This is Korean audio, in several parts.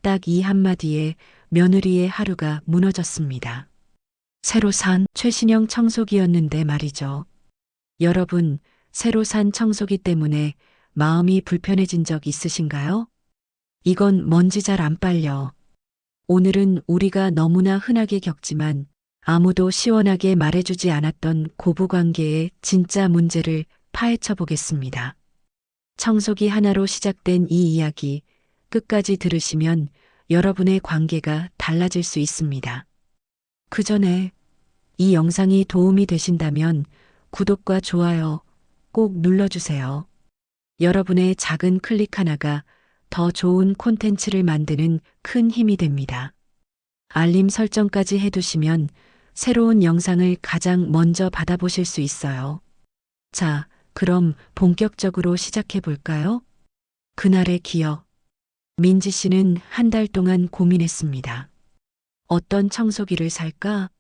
딱 이 한마디에 며느리의 하루가 무너졌습니다. 새로 산 최신형 청소기였는데 말이죠. 여러분, 새로 산 청소기 때문에 마음이 불편해진 적 있으신가요? 이건 먼지 잘 안 빨려. 오늘은 우리가 너무나 흔하게 겪지만 아무도 시원하게 말해주지 않았던 고부관계의 진짜 문제를 파헤쳐 보겠습니다. 청소기 하나로 시작된 이 이야기 끝까지 들으시면 여러분의 관계가 달라질 수 있습니다. 그 전에 이 영상이 도움이 되신다면 구독과 좋아요 꼭 눌러주세요. 여러분의 작은 클릭 하나가 더 좋은 콘텐츠를 만드는 큰 힘이 됩니다. 알림 설정까지 해두시면 새로운 영상을 가장 먼저 받아보실 수 있어요. 자, 그럼 본격적으로 시작해 볼까요? 그날의 기억. 민지 씨는 한 달 동안 고민했습니다. 어떤 청소기를 살까?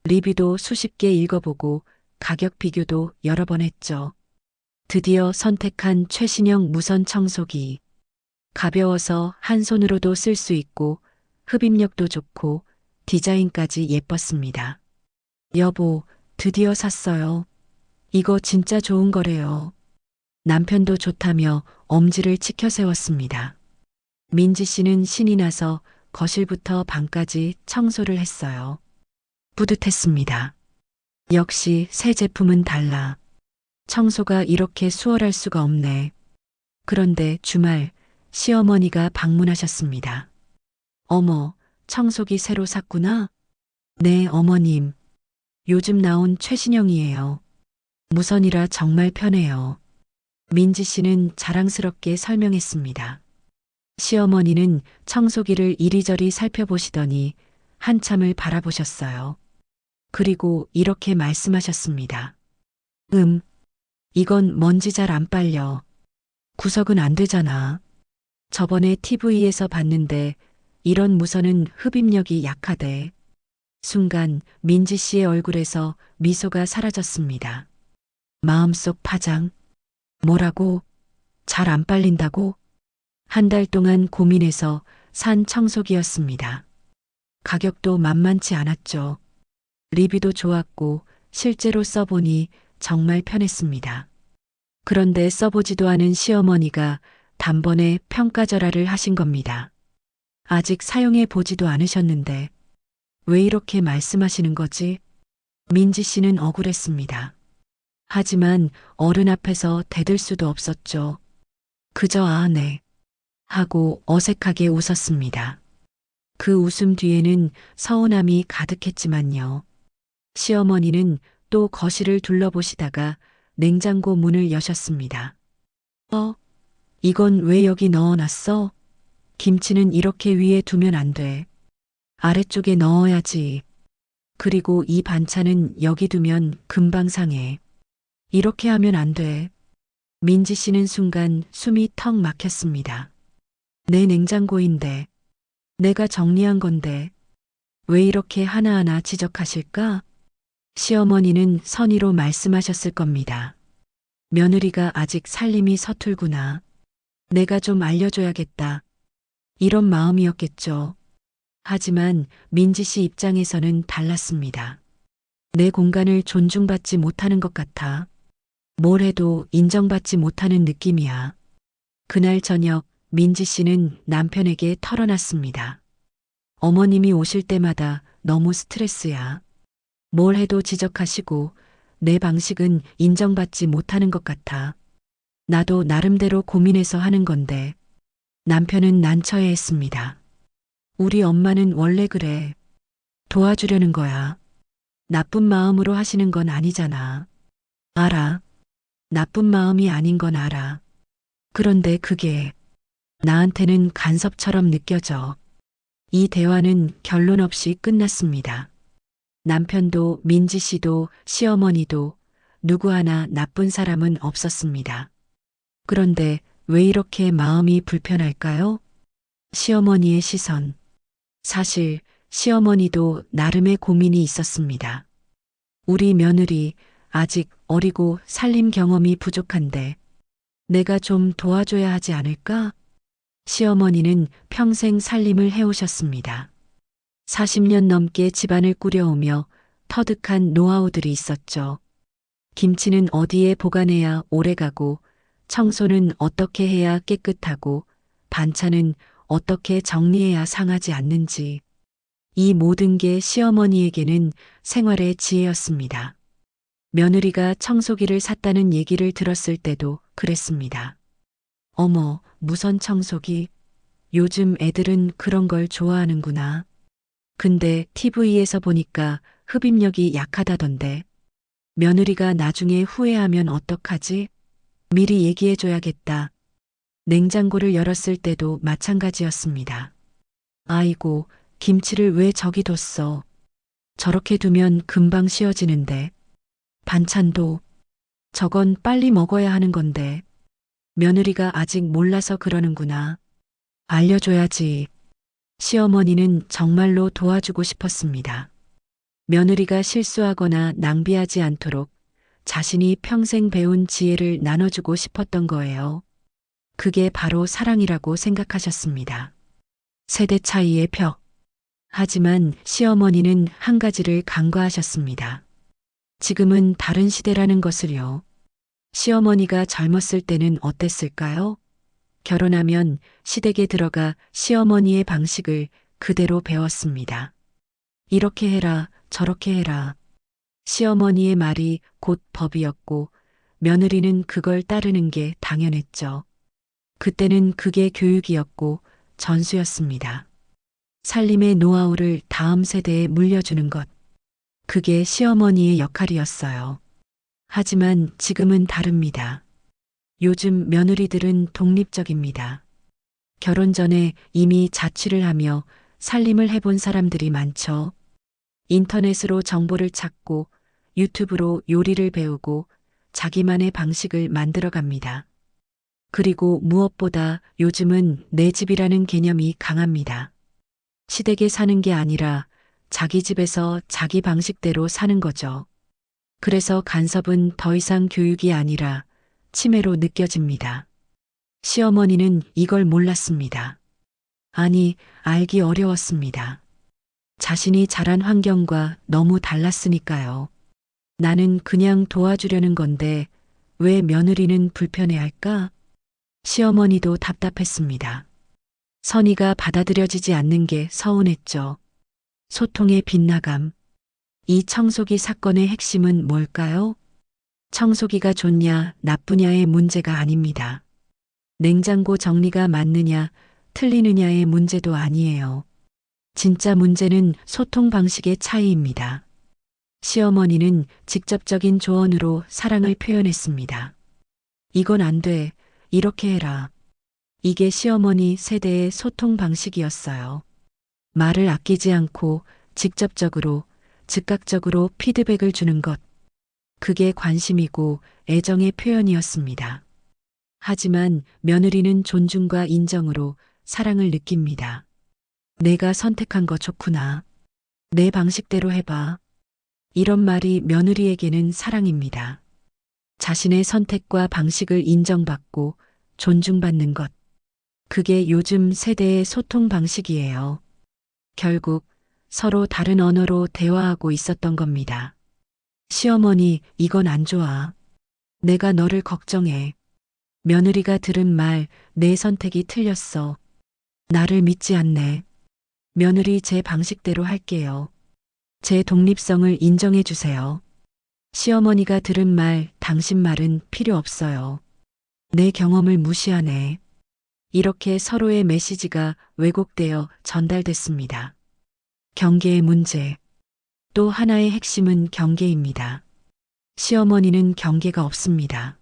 리뷰도 수십 개 읽어보고 가격 비교도 여러 번 했죠. 드디어 선택한 최신형 무선 청소기. 가벼워서 한 손으로도 쓸 수 있고 흡입력도 좋고 디자인까지 예뻤습니다. 여보, 드디어 샀어요. 이거 진짜 좋은 거래요. 남편도 좋다며 엄지를 치켜 세웠습니다. 민지 씨는 신이 나서 거실부터 방까지 청소를 했어요. 뿌듯했습니다. 역시 새 제품은 달라. 청소가 이렇게 수월할 수가 없네. 그런데 주말 시어머니가 방문하셨습니다. 어머, 청소기 새로 샀구나? 네, 어머님. 요즘 나온 최신형이에요. 무선이라 정말 편해요. 민지 씨는 자랑스럽게 설명했습니다. 시어머니는 청소기를 이리저리 살펴보시더니 한참을 바라보셨어요. 그리고 이렇게 말씀하셨습니다. 이건 먼지 잘 안 빨려. 구석은 안 되잖아. 저번에 TV에서 봤는데 이런 무선은 흡입력이 약하대. 순간 민지 씨의 얼굴에서 미소가 사라졌습니다. 마음속 파장. 뭐라고? 잘 안 빨린다고? 한 달 동안 고민해서 산 청소기였습니다. 가격도 만만치 않았죠. 리뷰도 좋았고 실제로 써보니 정말 편했습니다. 그런데 써보지도 않은 시어머니가 단번에 평가절하를 하신 겁니다. 아직 사용해 보지도 않으셨는데 왜 이렇게 말씀하시는 거지? 민지 씨는 억울했습니다. 하지만 어른 앞에서 대들 수도 없었죠. 그저 아, 네. 하고 어색하게 웃었습니다. 그 웃음 뒤에는 서운함이 가득했지만요. 시어머니는 또 거실을 둘러보시다가 냉장고 문을 여셨습니다. 이건 왜 여기 넣어놨어? 김치는 이렇게 위에 두면 안 돼. 아래쪽에 넣어야지. 그리고 이 반찬은 여기 두면 금방 상해. 이렇게 하면 안 돼. 민지 씨는 순간 숨이 턱 막혔습니다. 내 냉장고인데, 내가 정리한 건데, 왜 이렇게 하나하나 지적하실까? 시어머니는 선의로 말씀하셨을 겁니다. 며느리가 아직 살림이 서툴구나. 내가 좀 알려줘야겠다. 이런 마음이었겠죠. 하지만 민지 씨 입장에서는 달랐습니다. 내 공간을 존중받지 못하는 것 같아. 뭘 해도 인정받지 못하는 느낌이야. 그날 저녁 민지 씨는 남편에게 털어놨습니다. 어머님이 오실 때마다 너무 스트레스야. 뭘 해도 지적하시고 내 방식은 인정받지 못하는 것 같아. 나도 나름대로 고민해서 하는 건데 남편은 난처해했습니다. 우리 엄마는 원래 그래. 도와주려는 거야. 나쁜 마음으로 하시는 건 아니잖아. 알아. 나쁜 마음이 아닌 건 알아. 그런데 그게 나한테는 간섭처럼 느껴져. 이 대화는 결론 없이 끝났습니다. 남편도 민지 씨도 시어머니도 누구 하나 나쁜 사람은 없었습니다. 그런데 왜 이렇게 마음이 불편할까요? 시어머니의 시선. 사실 시어머니도 나름의 고민이 있었습니다. 우리 며느리 아직 어리고 살림 경험이 부족한데 내가 좀 도와줘야 하지 않을까? 시어머니는 평생 살림을 해오셨습니다. 40년 넘게 집안을 꾸려오며 터득한 노하우들이 있었죠. 김치는 어디에 보관해야 오래가고, 청소는 어떻게 해야 깨끗하고, 반찬은 어떻게 정리해야 상하지 않는지. 이 모든 게 시어머니에게는 생활의 지혜였습니다. 며느리가 청소기를 샀다는 얘기를 들었을 때도 그랬습니다. 어머, 무선 청소기. 요즘 애들은 그런 걸 좋아하는구나. 근데 TV에서 보니까 흡입력이 약하다던데. 며느리가 나중에 후회하면 어떡하지? 미리 얘기해줘야겠다. 냉장고를 열었을 때도 마찬가지였습니다. 아이고, 김치를 왜 저기 뒀어? 저렇게 두면 금방 씌어지는데. 반찬도. 저건 빨리 먹어야 하는 건데. 며느리가 아직 몰라서 그러는구나. 알려줘야지. 시어머니는 정말로 도와주고 싶었습니다. 며느리가 실수하거나 낭비하지 않도록 자신이 평생 배운 지혜를 나눠주고 싶었던 거예요. 그게 바로 사랑이라고 생각하셨습니다. 세대 차이의 벽. 하지만 시어머니는 한 가지를 간과하셨습니다. 지금은 다른 시대라는 것을요. 시어머니가 젊었을 때는 어땠을까요? 결혼하면 시댁에 들어가 시어머니의 방식을 그대로 배웠습니다. 이렇게 해라, 저렇게 해라. 시어머니의 말이 곧 법이었고, 며느리는 그걸 따르는 게 당연했죠. 그때는 그게 교육이었고 전수였습니다. 살림의 노하우를 다음 세대에 물려주는 것. 그게 시어머니의 역할이었어요. 하지만 지금은 다릅니다. 요즘 며느리들은 독립적입니다. 결혼 전에 이미 자취를 하며 살림을 해본 사람들이 많죠. 인터넷으로 정보를 찾고 유튜브로 요리를 배우고 자기만의 방식을 만들어 갑니다. 그리고 무엇보다 요즘은 내 집이라는 개념이 강합니다. 시댁에 사는 게 아니라 자기 집에서 자기 방식대로 사는 거죠. 그래서 간섭은 더 이상 교육이 아니라 치매로 느껴집니다. 시어머니는 이걸 몰랐습니다. 아니, 알기 어려웠습니다. 자신이 자란 환경과 너무 달랐으니까요. 나는 그냥 도와주려는 건데 왜 며느리는 불편해할까? 시어머니도 답답했습니다. 선의가 받아들여지지 않는 게 서운했죠. 소통의 빗나감. 이 청소기 사건의 핵심은 뭘까요? 청소기가 좋냐, 나쁘냐의 문제가 아닙니다. 냉장고 정리가 맞느냐, 틀리느냐의 문제도 아니에요. 진짜 문제는 소통 방식의 차이입니다. 시어머니는 직접적인 조언으로 사랑을 표현했습니다. 이건 안 돼. 이렇게 해라. 이게 시어머니 세대의 소통 방식이었어요. 말을 아끼지 않고 직접적으로, 즉각적으로 피드백을 주는 것. 그게 관심이고 애정의 표현이었습니다. 하지만 며느리는 존중과 인정으로 사랑을 느낍니다. 내가 선택한 거 좋구나. 내 방식대로 해봐. 이런 말이 며느리에게는 사랑입니다. 자신의 선택과 방식을 인정받고 존중받는 것. 그게 요즘 세대의 소통 방식이에요. 결국 서로 다른 언어로 대화하고 있었던 겁니다. 시어머니, 이건 안 좋아. 내가 너를 걱정해. 며느리가 들은 말, 내 선택이 틀렸어. 나를 믿지 않네. 며느리 제 방식대로 할게요. 제 독립성을 인정해 주세요. 시어머니가 들은 말, 당신 말은 필요 없어요. 내 경험을 무시하네. 이렇게 서로의 메시지가 왜곡되어 전달됐습니다. 경계의 문제. 또 하나의 핵심은 경계입니다. 시어머니는 경계가 없습니다.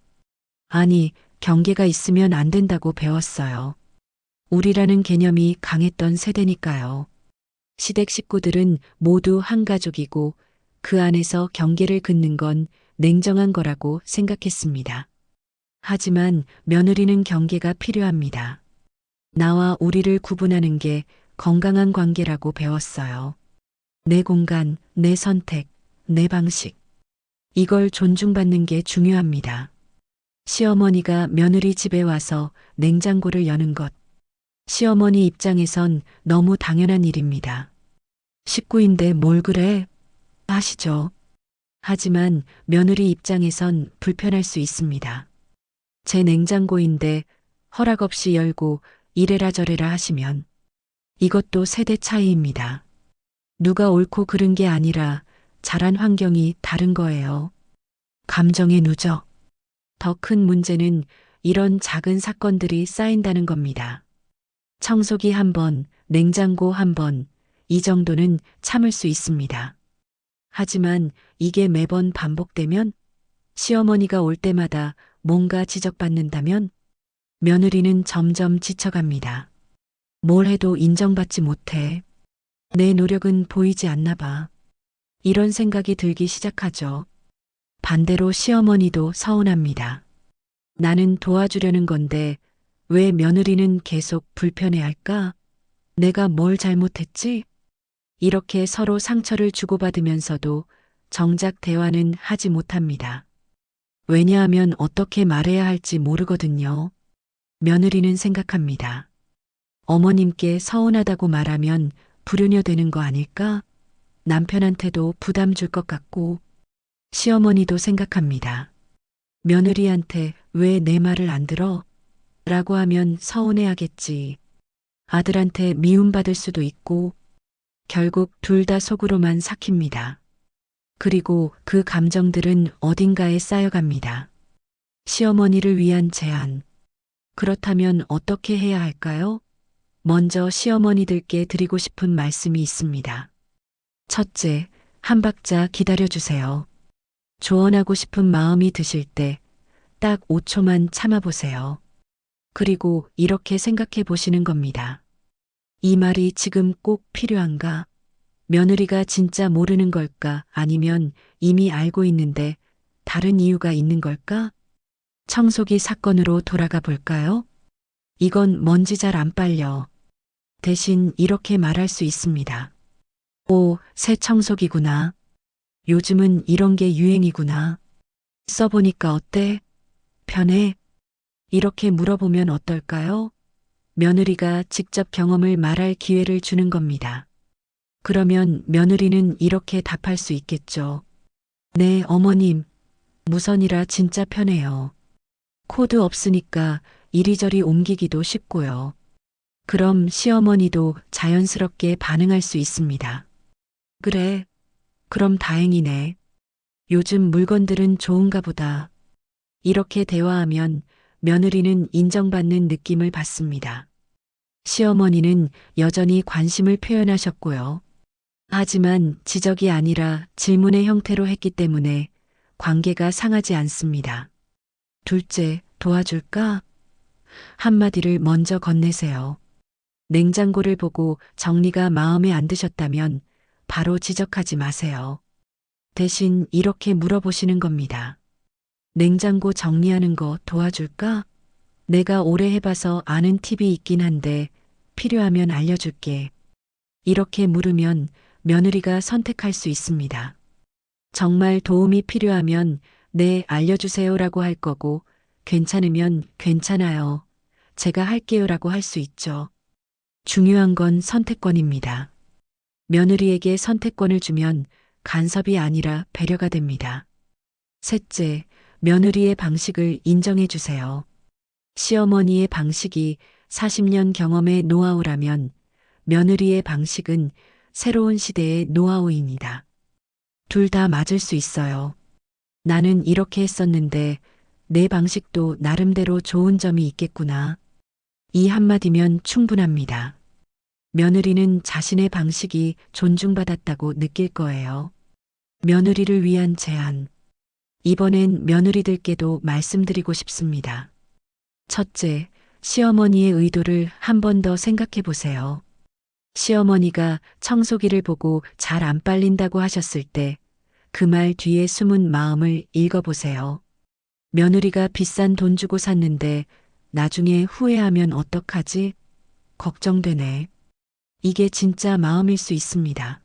아니, 경계가 있으면 안 된다고 배웠어요. 우리라는 개념이 강했던 세대니까요. 시댁 식구들은 모두 한 가족이고 그 안에서 경계를 긋는 건 냉정한 거라고 생각했습니다. 하지만 며느리는 경계가 필요합니다. 나와 우리를 구분하는 게 건강한 관계라고 배웠어요. 내 공간, 내 선택, 내 방식. 이걸 존중받는 게 중요합니다. 시어머니가 며느리 집에 와서 냉장고를 여는 것. 시어머니 입장에선 너무 당연한 일입니다. 식구인데 뭘 그래? 하시죠. 하지만 며느리 입장에선 불편할 수 있습니다. 제 냉장고인데 허락 없이 열고 이래라 저래라 하시면 이것도 세대 차이입니다. 누가 옳고 그른 게 아니라 자란 환경이 다른 거예요. 감정의 누적. 더 큰 문제는 이런 작은 사건들이 쌓인다는 겁니다. 청소기 한 번, 냉장고 한 번, 이 정도는 참을 수 있습니다. 하지만 이게 매번 반복되면 시어머니가 올 때마다 뭔가 지적받는다면 며느리는 점점 지쳐갑니다. 뭘 해도 인정받지 못해. 내 노력은 보이지 않나 봐. 이런 생각이 들기 시작하죠. 반대로 시어머니도 서운합니다. 나는 도와주려는 건데 왜 며느리는 계속 불편해할까? 내가 뭘 잘못했지? 이렇게 서로 상처를 주고받으면서도 정작 대화는 하지 못합니다. 왜냐하면 어떻게 말해야 할지 모르거든요. 며느리는 생각합니다. 어머님께 서운하다고 말하면 불효녀 되는 거 아닐까? 남편한테도 부담 줄 것 같고, 시어머니도 생각합니다. 며느리한테 왜 내 말을 안 들어? 라고 하면 서운해하겠지. 아들한테 미움받을 수도 있고, 결국 둘 다 속으로만 삭힙니다. 그리고 그 감정들은 어딘가에 쌓여갑니다. 시어머니를 위한 제안. 그렇다면 어떻게 해야 할까요? 먼저 시어머니들께 드리고 싶은 말씀이 있습니다. 첫째, 한 박자 기다려주세요. 조언하고 싶은 마음이 드실 때 딱 5초만 참아보세요. 그리고 이렇게 생각해 보시는 겁니다. 이 말이 지금 꼭 필요한가? 며느리가 진짜 모르는 걸까? 아니면 이미 알고 있는데 다른 이유가 있는 걸까? 청소기 사건으로 돌아가 볼까요? 이건 먼지 잘 안 빨려. 대신 이렇게 말할 수 있습니다. 오, 새 청소기구나. 요즘은 이런 게 유행이구나. 써보니까 어때? 편해? 이렇게 물어보면 어떨까요? 며느리가 직접 경험을 말할 기회를 주는 겁니다. 그러면 며느리는 이렇게 답할 수 있겠죠. 네, 어머님. 무선이라 진짜 편해요. 코드 없으니까 이리저리 옮기기도 쉽고요. 그럼 시어머니도 자연스럽게 반응할 수 있습니다. 그래, 그럼 다행이네. 요즘 물건들은 좋은가 보다. 이렇게 대화하면 며느리는 인정받는 느낌을 받습니다. 시어머니는 여전히 관심을 표현하셨고요. 하지만 지적이 아니라 질문의 형태로 했기 때문에 관계가 상하지 않습니다. 둘째, 도와줄까? 한마디를 먼저 건네세요. 냉장고를 보고 정리가 마음에 안 드셨다면 바로 지적하지 마세요. 대신 이렇게 물어보시는 겁니다. 냉장고 정리하는 거 도와줄까? 내가 오래 해봐서 아는 팁이 있긴 한데 필요하면 알려줄게. 이렇게 물으면 며느리가 선택할 수 있습니다. 정말 도움이 필요하면 네, 알려주세요라고 할 거고 괜찮으면 괜찮아요. 제가 할게요라고 할 수 있죠. 중요한 건 선택권입니다. 며느리에게 선택권을 주면 간섭이 아니라 배려가 됩니다. 셋째, 며느리의 방식을 인정해 주세요. 시어머니의 방식이 40년 경험의 노하우라면 며느리의 방식은 새로운 시대의 노하우입니다. 둘 다 맞을 수 있어요. 나는 이렇게 했었는데 내 방식도 나름대로 좋은 점이 있겠구나. 이 한마디면 충분합니다. 며느리는 자신의 방식이 존중받았다고 느낄 거예요. 며느리를 위한 제안. 이번엔 며느리들께도 말씀드리고 싶습니다. 첫째, 시어머니의 의도를 한 번 더 생각해 보세요. 시어머니가 청소기를 보고 잘 안 빨린다고 하셨을 때 그 말 뒤에 숨은 마음을 읽어보세요. 며느리가 비싼 돈 주고 샀는데 나중에 후회하면 어떡하지? 걱정되네. 이게 진짜 마음일 수 있습니다.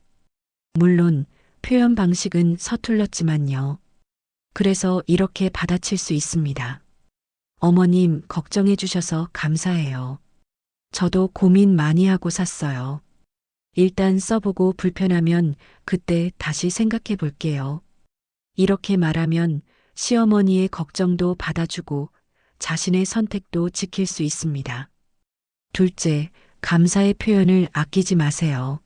물론 표현 방식은 서툴렀지만요. 그래서 이렇게 받아칠 수 있습니다. 어머님 걱정해 주셔서 감사해요. 저도 고민 많이 하고 샀어요. 일단 써보고 불편하면 그때 다시 생각해 볼게요. 이렇게 말하면 시어머니의 걱정도 받아주고 자신의 선택도 지킬 수 있습니다. 둘째, 감사의 표현을 아끼지 마세요.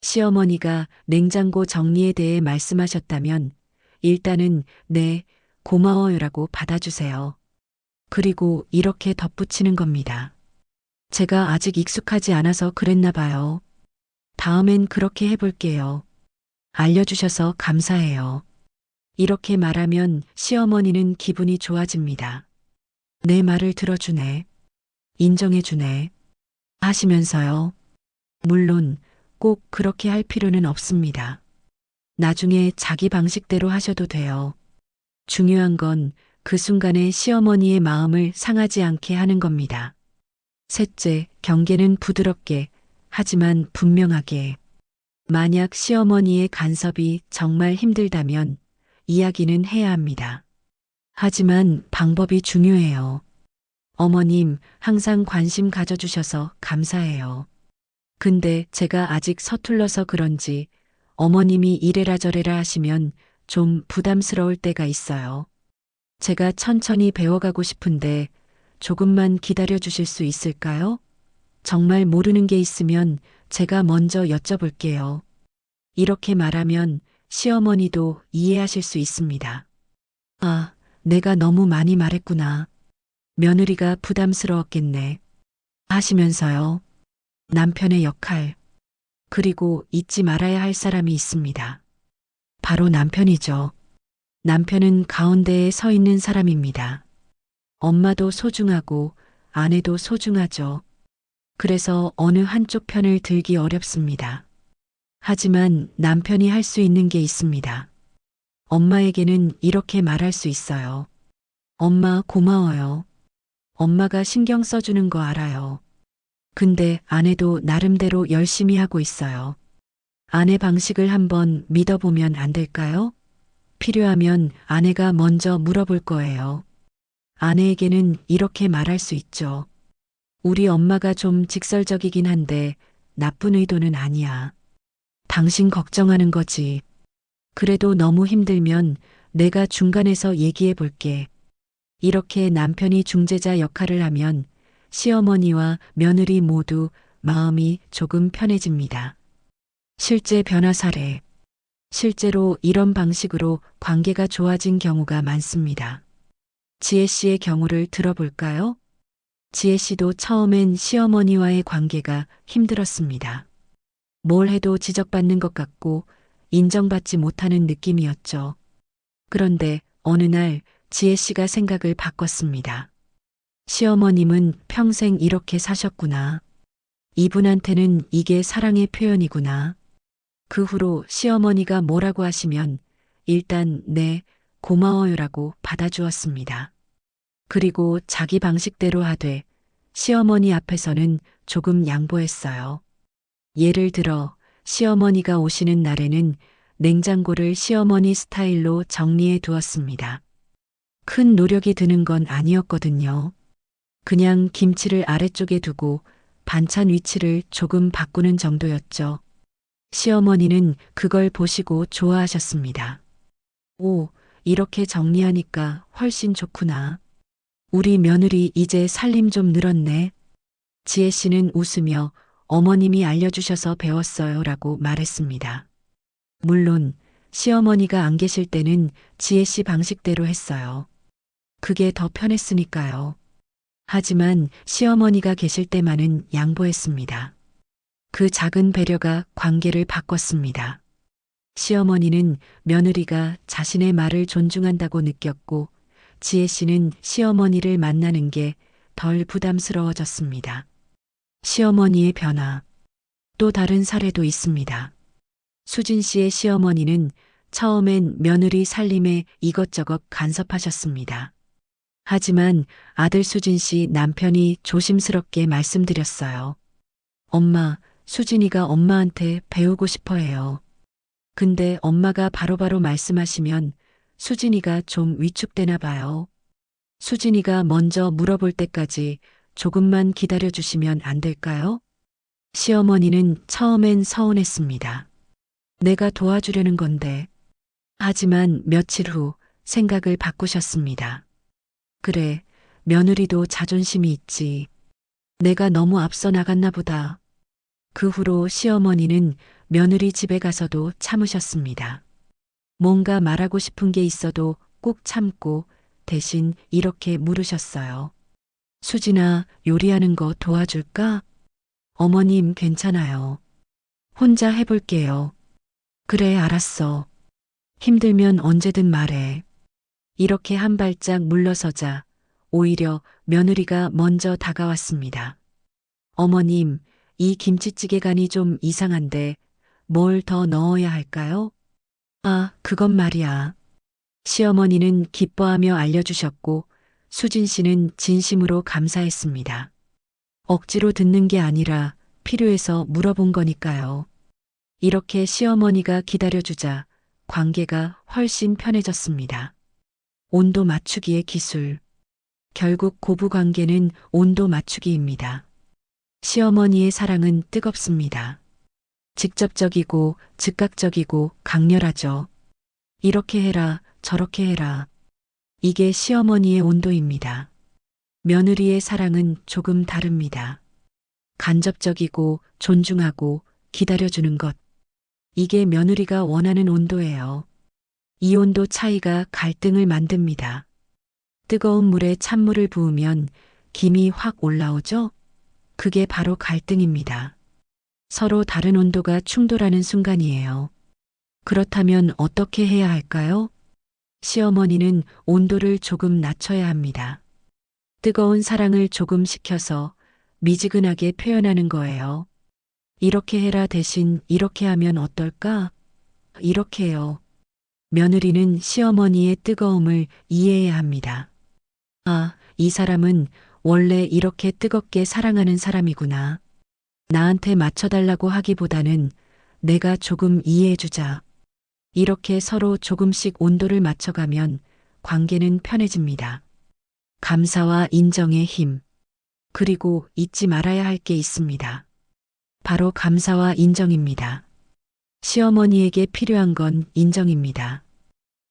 시어머니가 냉장고 정리에 대해 말씀하셨다면 일단은 네, 고마워요라고 받아주세요. 그리고 이렇게 덧붙이는 겁니다. 제가 아직 익숙하지 않아서 그랬나 봐요. 다음엔 그렇게 해볼게요. 알려주셔서 감사해요. 이렇게 말하면 시어머니는 기분이 좋아집니다. 내 말을 들어주네. 인정해주네. 하시면서요. 물론 꼭 그렇게 할 필요는 없습니다. 나중에 자기 방식대로 하셔도 돼요. 중요한 건 그 순간에 시어머니의 마음을 상하지 않게 하는 겁니다. 셋째, 경계는 부드럽게, 하지만 분명하게. 만약 시어머니의 간섭이 정말 힘들다면 이야기는 해야 합니다. 하지만 방법이 중요해요. 어머님, 항상 관심 가져주셔서 감사해요. 근데 제가 아직 서툴러서 그런지 어머님이 이래라 저래라 하시면 좀 부담스러울 때가 있어요. 제가 천천히 배워가고 싶은데 조금만 기다려 주실 수 있을까요? 정말 모르는 게 있으면 제가 먼저 여쭤볼게요. 이렇게 말하면 시어머니도 이해하실 수 있습니다. 아, 내가 너무 많이 말했구나. 며느리가 부담스러웠겠네. 하시면서요. 남편의 역할, 그리고 잊지 말아야 할 사람이 있습니다. 바로 남편이죠. 남편은 가운데에 서 있는 사람입니다. 엄마도 소중하고 아내도 소중하죠. 그래서 어느 한쪽 편을 들기 어렵습니다. 하지만 남편이 할 수 있는 게 있습니다. 엄마에게는 이렇게 말할 수 있어요. 엄마 고마워요. 엄마가 신경 써주는 거 알아요. 근데 아내도 나름대로 열심히 하고 있어요. 아내 방식을 한번 믿어보면 안 될까요? 필요하면 아내가 먼저 물어볼 거예요. 아내에게는 이렇게 말할 수 있죠. 우리 엄마가 좀 직설적이긴 한데 나쁜 의도는 아니야. 당신 걱정하는 거지. 그래도 너무 힘들면 내가 중간에서 얘기해 볼게. 이렇게 남편이 중재자 역할을 하면 시어머니와 며느리 모두 마음이 조금 편해집니다. 실제 변화 사례. 실제로 이런 방식으로 관계가 좋아진 경우가 많습니다. 지혜 씨의 경우를 들어볼까요? 지혜 씨도 처음엔 시어머니와의 관계가 힘들었습니다. 뭘 해도 지적받는 것 같고 인정받지 못하는 느낌이었죠. 그런데 어느 날 지혜 씨가 생각을 바꿨습니다. 시어머님은 평생 이렇게 사셨구나. 이분한테는 이게 사랑의 표현이구나. 그 후로 시어머니가 뭐라고 하시면 일단 네, 고마워요라고 받아주었습니다. 그리고 자기 방식대로 하되 시어머니 앞에서는 조금 양보했어요. 예를 들어 시어머니가 오시는 날에는 냉장고를 시어머니 스타일로 정리해 두었습니다. 큰 노력이 드는 건 아니었거든요. 그냥 김치를 아래쪽에 두고 반찬 위치를 조금 바꾸는 정도였죠. 시어머니는 그걸 보시고 좋아하셨습니다. 오, 이렇게 정리하니까 훨씬 좋구나. 우리 며느리 이제 살림 좀 늘었네. 지혜 씨는 웃으며 어머님이 알려주셔서 배웠어요 라고 말했습니다. 물론 시어머니가 안 계실 때는 지혜 씨 방식대로 했어요. 그게 더 편했으니까요. 하지만 시어머니가 계실 때만은 양보했습니다. 그 작은 배려가 관계를 바꿨습니다. 시어머니는 며느리가 자신의 말을 존중한다고 느꼈고 지혜 씨는 시어머니를 만나는 게 덜 부담스러워졌습니다. 시어머니의 변화. 또 다른 사례도 있습니다. 수진 씨의 시어머니는 처음엔 며느리 살림에 이것저것 간섭하셨습니다. 하지만 아들 수진 씨 남편이 조심스럽게 말씀드렸어요. 엄마, 수진이가 엄마한테 배우고 싶어 해요. 근데 엄마가 바로바로 말씀하시면 수진이가 좀 위축되나 봐요. 수진이가 먼저 물어볼 때까지 조금만 기다려주시면 안 될까요? 시어머니는 처음엔 서운했습니다. 내가 도와주려는 건데. 하지만 며칠 후 생각을 바꾸셨습니다. 그래, 며느리도 자존심이 있지. 내가 너무 앞서 나갔나 보다. 그 후로 시어머니는 며느리 집에 가서도 참으셨습니다. 뭔가 말하고 싶은 게 있어도 꼭 참고 대신 이렇게 물으셨어요. 수진아, 요리하는 거 도와줄까? 어머님, 괜찮아요. 혼자 해볼게요. 그래, 알았어. 힘들면 언제든 말해. 이렇게 한 발짝 물러서자 오히려 며느리가 먼저 다가왔습니다. 어머님, 이 김치찌개 간이 좀 이상한데 뭘 더 넣어야 할까요? 아, 그건 말이야. 시어머니는 기뻐하며 알려주셨고 수진 씨는 진심으로 감사했습니다. 억지로 듣는 게 아니라 필요해서 물어본 거니까요. 이렇게 시어머니가 기다려주자 관계가 훨씬 편해졌습니다. 온도 맞추기의 기술. 결국 고부 관계는 온도 맞추기입니다. 시어머니의 사랑은 뜨겁습니다. 직접적이고 즉각적이고 강렬하죠. 이렇게 해라, 저렇게 해라. 이게 시어머니의 온도입니다. 며느리의 사랑은 조금 다릅니다. 간접적이고 존중하고 기다려주는 것. 이게 며느리가 원하는 온도예요. 이 온도 차이가 갈등을 만듭니다. 뜨거운 물에 찬물을 부으면 김이 확 올라오죠? 그게 바로 갈등입니다. 서로 다른 온도가 충돌하는 순간이에요. 그렇다면 어떻게 해야 할까요? 시어머니는 온도를 조금 낮춰야 합니다. 뜨거운 사랑을 조금 식혀서 미지근하게 표현하는 거예요. 이렇게 해라 대신 이렇게 하면 어떨까? 이렇게요. 며느리는 시어머니의 뜨거움을 이해해야 합니다. 아, 이 사람은 원래 이렇게 뜨겁게 사랑하는 사람이구나. 나한테 맞춰달라고 하기보다는 내가 조금 이해해주자. 이렇게 서로 조금씩 온도를 맞춰가면 관계는 편해집니다. 감사와 인정의 힘. 그리고 잊지 말아야 할 게 있습니다. 바로 감사와 인정입니다. 시어머니에게 필요한 건 인정입니다.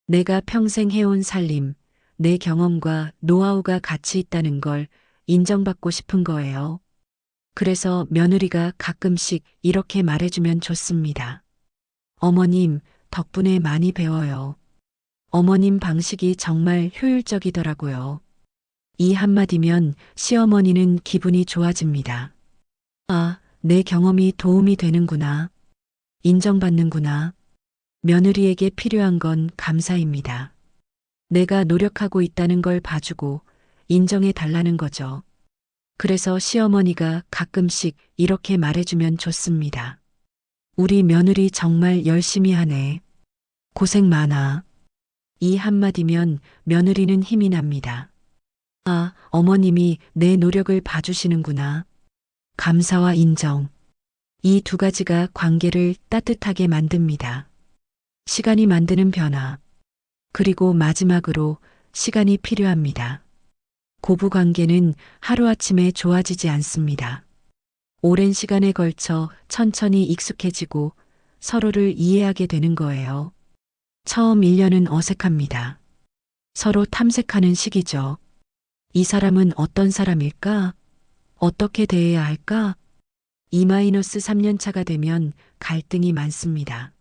내가 평생 해온 살림, 내 경험과 노하우가 같이 있다는 걸 인정받고 싶은 거예요. 그래서 며느리가 가끔씩 이렇게 말해주면 좋습니다. 어머님, 덕분에 많이 배워요. 어머님 방식이 정말 효율적이더라고요. 이 한마디면 시어머니는 기분이 좋아집니다. 아, 내 경험이 도움이 되는구나. 인정받는구나. 며느리에게 필요한 건 감사입니다. 내가 노력하고 있다는 걸 봐주고 인정해 달라는 거죠. 그래서 시어머니가 가끔씩 이렇게 말해주면 좋습니다. 우리 며느리 정말 열심히 하네. 고생 많아. 이 한마디면 며느리는 힘이 납니다. 아, 어머님이 내 노력을 봐주시는구나. 감사와 인정. 이 두 가지가 관계를 따뜻하게 만듭니다. 시간이 만드는 변화. 그리고 마지막으로 시간이 필요합니다. 고부 관계는 하루아침에 좋아지지 않습니다. 오랜 시간에 걸쳐 천천히 익숙해지고 서로를 이해하게 되는 거예요. 처음 1년은 어색합니다. 서로 탐색하는 시기죠. 이 사람은 어떤 사람일까? 어떻게 대해야 할까? 2-3년 차가 되면 갈등이 많습니다.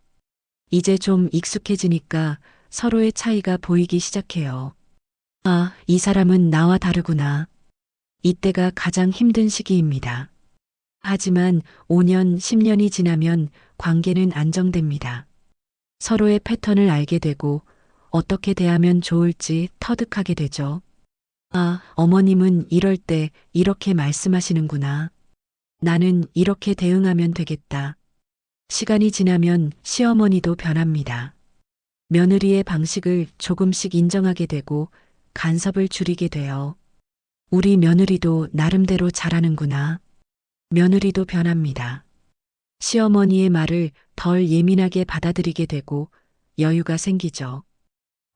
이제 좀 익숙해지니까 서로의 차이가 보이기 시작해요. 아, 이 사람은 나와 다르구나. 이때가 가장 힘든 시기입니다. 하지만 5년, 10년이 지나면 관계는 안정됩니다. 서로의 패턴을 알게 되고 어떻게 대하면 좋을지 터득하게 되죠. 아, 어머님은 이럴 때 이렇게 말씀하시는구나. 나는 이렇게 대응하면 되겠다. 시간이 지나면 시어머니도 변합니다. 며느리의 방식을 조금씩 인정하게 되고 간섭을 줄이게 돼요. 우리 며느리도 나름대로 잘하는구나. 며느리도 변합니다. 시어머니의 말을 덜 예민하게 받아들이게 되고 여유가 생기죠.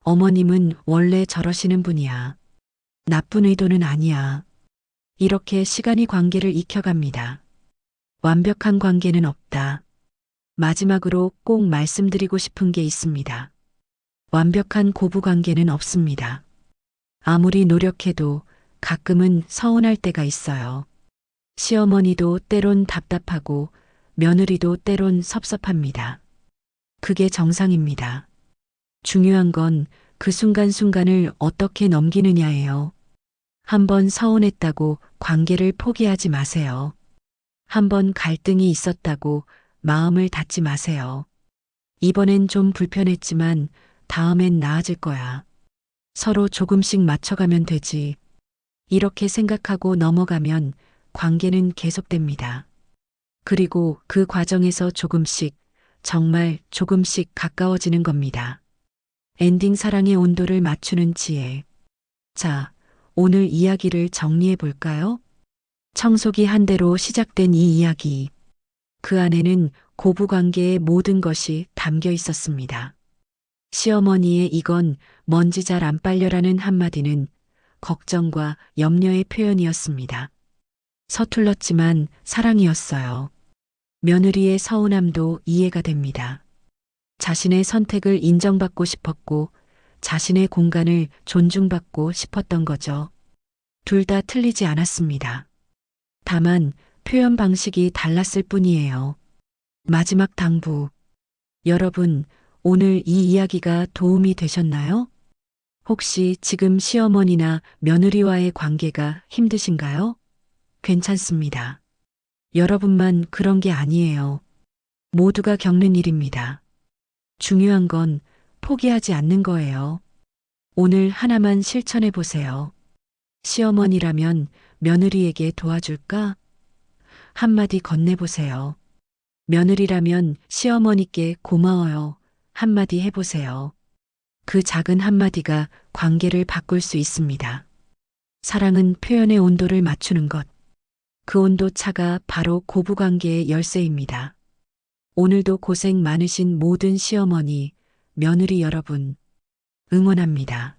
어머님은 원래 저러시는 분이야. 나쁜 의도는 아니야. 이렇게 시간이 관계를 익혀갑니다. 완벽한 관계는 없다. 마지막으로 꼭 말씀드리고 싶은 게 있습니다. 완벽한 고부 관계는 없습니다. 아무리 노력해도 가끔은 서운할 때가 있어요. 시어머니도 때론 답답하고 며느리도 때론 섭섭합니다. 그게 정상입니다. 중요한 건 그 순간순간을 어떻게 넘기느냐예요. 한번 서운했다고 관계를 포기하지 마세요. 한번 갈등이 있었다고 마음을 닫지 마세요. 이번엔 좀 불편했지만 다음엔 나아질 거야. 서로 조금씩 맞춰가면 되지. 이렇게 생각하고 넘어가면 관계는 계속됩니다. 그리고 그 과정에서 조금씩, 정말 조금씩 가까워지는 겁니다. 엔딩 사랑의 온도를 맞추는 지혜. 자, 오늘 이야기를 정리해 볼까요? 청소기 한 대로 시작된 이 이야기. 그 안에는 고부관계의 모든 것이 담겨 있었습니다. 시어머니의 이건 먼지 잘 안 빨려라는 한마디는 걱정과 염려의 표현이었습니다. 서툴렀지만 사랑이었어요. 며느리의 서운함도 이해가 됩니다. 자신의 선택을 인정받고 싶었고 자신의 공간을 존중받고 싶었던 거죠. 둘 다 틀리지 않았습니다. 다만 표현 방식이 달랐을 뿐이에요. 마지막 당부. 여러분, 오늘 이 이야기가 도움이 되셨나요? 혹시 지금 시어머니나 며느리와의 관계가 힘드신가요? 괜찮습니다. 여러분만 그런 게 아니에요. 모두가 겪는 일입니다. 중요한 건 포기하지 않는 거예요. 오늘 하나만 실천해 보세요. 시어머니라면 며느리에게 도와줄까? 한마디 건네보세요. 며느리라면 시어머니께 고마워요. 한마디 해보세요. 그 작은 한마디가 관계를 바꿀 수 있습니다. 사랑은 표현의 온도를 맞추는 것. 그 온도 차가 바로 고부관계의 열쇠입니다. 오늘도 고생 많으신 모든 시어머니, 며느리 여러분, 응원합니다.